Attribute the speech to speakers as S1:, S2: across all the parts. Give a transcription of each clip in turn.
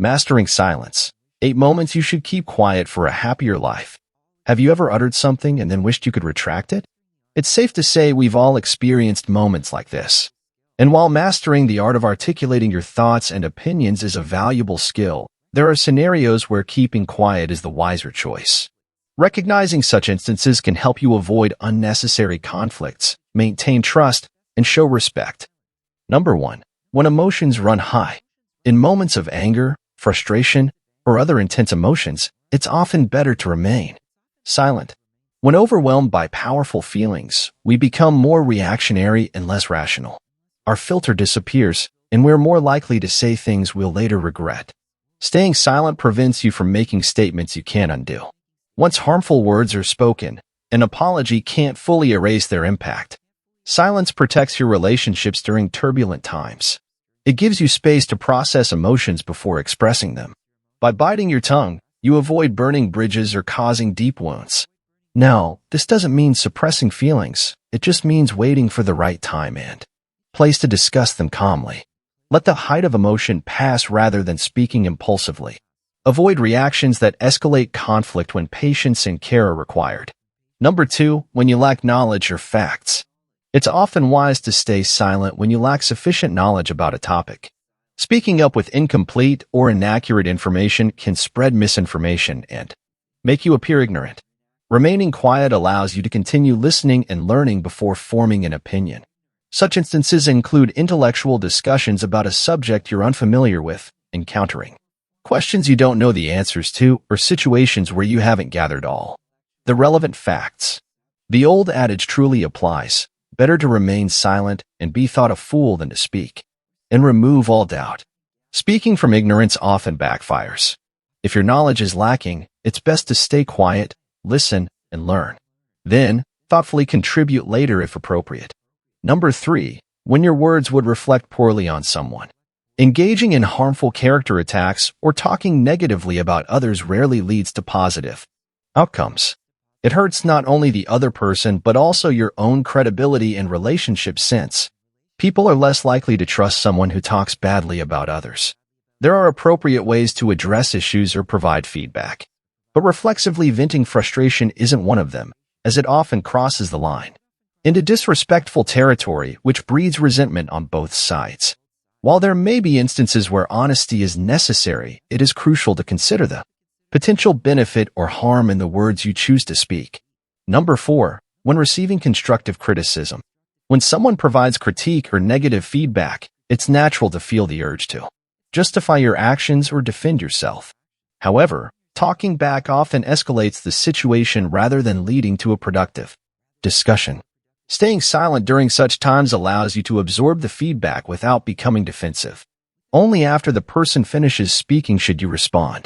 S1: Mastering silence. 8 moments you should keep quiet for a happier life. Have you ever uttered something and then wished you could retract it? It's safe to say we've all experienced moments like this. And while mastering the art of articulating your thoughts and opinions is a valuable skill, there are scenarios where keeping quiet is the wiser choice. Recognizing such instances can help you avoid unnecessary conflicts, maintain trust, and show respect. Number 1. When emotions run high. In moments of anger, frustration, or other intense emotions, it's often better to remain silent. When overwhelmed by powerful feelings, we become more reactionary and less rational. Our filter disappears, and we're more likely to say things we'll later regret. Staying silent prevents you from making statements you can't undo. Once harmful words are spoken, an apology can't fully erase their impact. Silence protects your relationships during turbulent times. It gives you space to process emotions before expressing them. By biting your tongue, you avoid burning bridges or causing deep wounds. No, this doesn't mean suppressing feelings. It just means waiting for the right time and place to discuss them calmly. Let the height of emotion pass rather than speaking impulsively. Avoid reactions that escalate conflict when patience and care are required. Number 2, when you lack knowledge or facts. It's often wise to stay silent when you lack sufficient knowledge about a topic. Speaking up with incomplete or inaccurate information can spread misinformation and make you appear ignorant. Remaining quiet allows you to continue listening and learning before forming an opinion. Such instances include intellectual discussions about a subject you're unfamiliar with, encountering questions you don't know the answers to, or situations where you haven't gathered all the relevant facts. The old adage truly applies: better to remain silent and be thought a fool than to speak. And remove all doubt. Speaking from ignorance often backfires. If your knowledge is lacking, it's best to stay quiet, listen, and learn. Then, thoughtfully contribute later if appropriate. Number 3, when your words would reflect poorly on someone. Engaging in harmful character attacks or talking negatively about others rarely leads to positive outcomes. It hurts not only the other person but also your own credibility and relationship sense. People are less likely to trust someone who talks badly about others. There are appropriate ways to address issues or provide feedback, but reflexively venting frustration isn't one of them, as it often crosses the line into disrespectful territory, which breeds resentment on both sides. While there may be instances where honesty is necessary, it is crucial to consider the potential benefit or harm in the words you choose to speak. Number 4, when receiving constructive criticism. When someone provides critique or negative feedback, it's natural to feel the urge to justify your actions or defend yourself. However, talking back often escalates the situation rather than leading to a productive discussion. Staying silent during such times allows you to absorb the feedback without becoming defensive. Only after the person finishes speaking should you respond.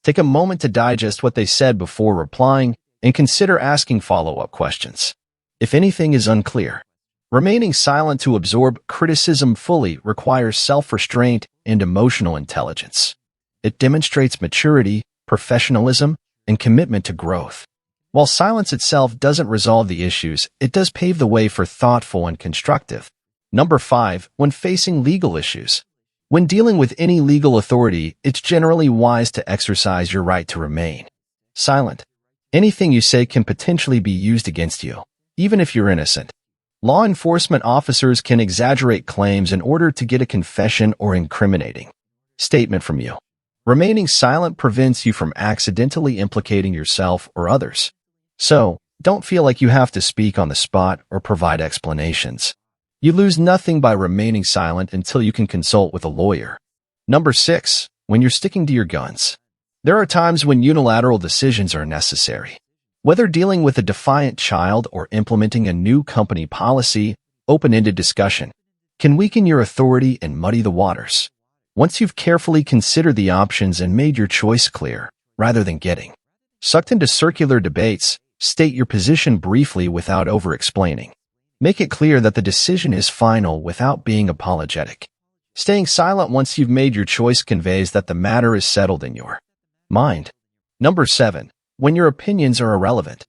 S1: Take a moment to digest what they said before replying and consider asking follow-up questions. If anything is unclear, remaining silent to absorb criticism fully requires self-restraint and emotional intelligence. It demonstrates maturity, professionalism, and commitment to growth. While silence itself doesn't resolve the issues, it does pave the way for thoughtful and constructive. Number 5, when facing legal issues. When dealing with any legal authority, it's generally wise to exercise your right to remain silent. Anything you say can potentially be used against you, even if you're innocent. Law enforcement officers can exaggerate claims in order to get a confession or incriminating statement from you. Remaining silent prevents you from accidentally implicating yourself or others. So, don't feel like you have to speak on the spot or provide explanations. You lose nothing by remaining silent until you can consult with a lawyer. Number 6, when you're sticking to your guns. There are times when unilateral decisions are necessary. Whether dealing with a defiant child or implementing a new company policy, open-ended discussion can weaken your authority and muddy the waters. Once you've carefully considered the options and made your choice clear, rather than getting sucked into circular debates, state your position briefly without over-explaining. Make it clear that the decision is final without being apologetic. Staying silent once you've made your choice conveys that the matter is settled in your mind. Number 7, when your opinions are irrelevant.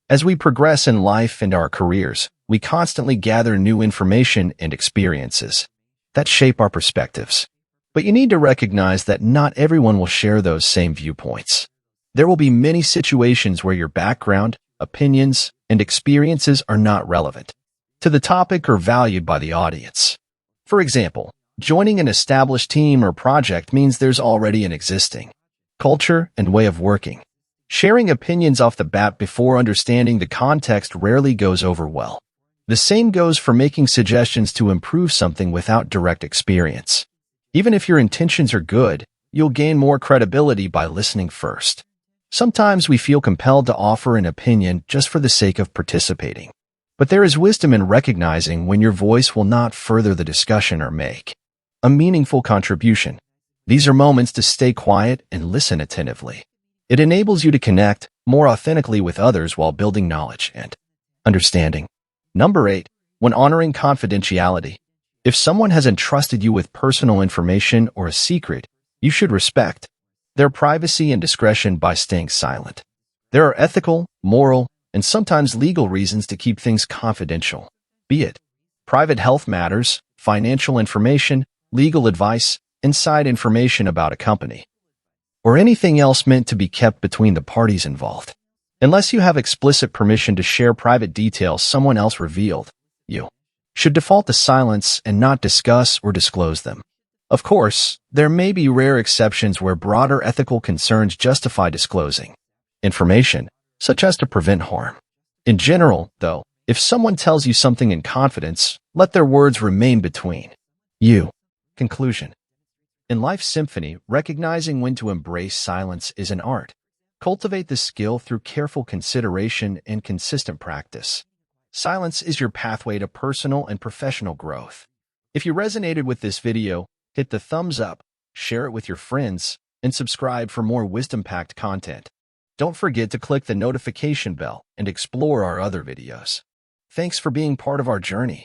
S1: As we progress in life and our careers, we constantly gather new information and experiences that shape our perspectives. But you need to recognize that not everyone will share those same viewpoints. There will be many situations where your background, opinions, and experiences are not relevant to the topic or valued by the audience. For example, joining an established team or project means there's already an existing culture and way of working. Sharing opinions off the bat before understanding the context rarely goes over well. The same goes for making suggestions to improve something without direct experience. Even if your intentions are good, you'll gain more credibility by listening first. Sometimes we feel compelled to offer an opinion just for the sake of participating. But there is wisdom in recognizing when your voice will not further the discussion or make a meaningful contribution. These are moments to stay quiet and listen attentively. It enables you to connect more authentically with others while building knowledge and understanding. Number 8. When honoring confidentiality. If someone has entrusted you with personal information or a secret, you should respect their privacy and discretion by staying silent. There are ethical, moral, and sometimes legal reasons to keep things confidential, be it private health matters, financial information, legal advice, inside information about a company, or anything else meant to be kept between the parties involved. Unless you have explicit permission to share private details someone else revealed, you should default to silence and not discuss or disclose them. Of course, there may be rare exceptions where broader ethical concerns justify disclosing information, such as to prevent harm. In general, though, if someone tells you something in confidence, let their words remain between you. Conclusion. In life's symphony, recognizing when to embrace silence is an art. Cultivate this skill through careful consideration and consistent practice. Silence is your pathway to personal and professional growth. If you resonated with this video, hit the thumbs up, share it with your friends, and subscribe for more wisdom-packed content. Don't forget to click the notification bell and explore our other videos. Thanks for being part of our journey.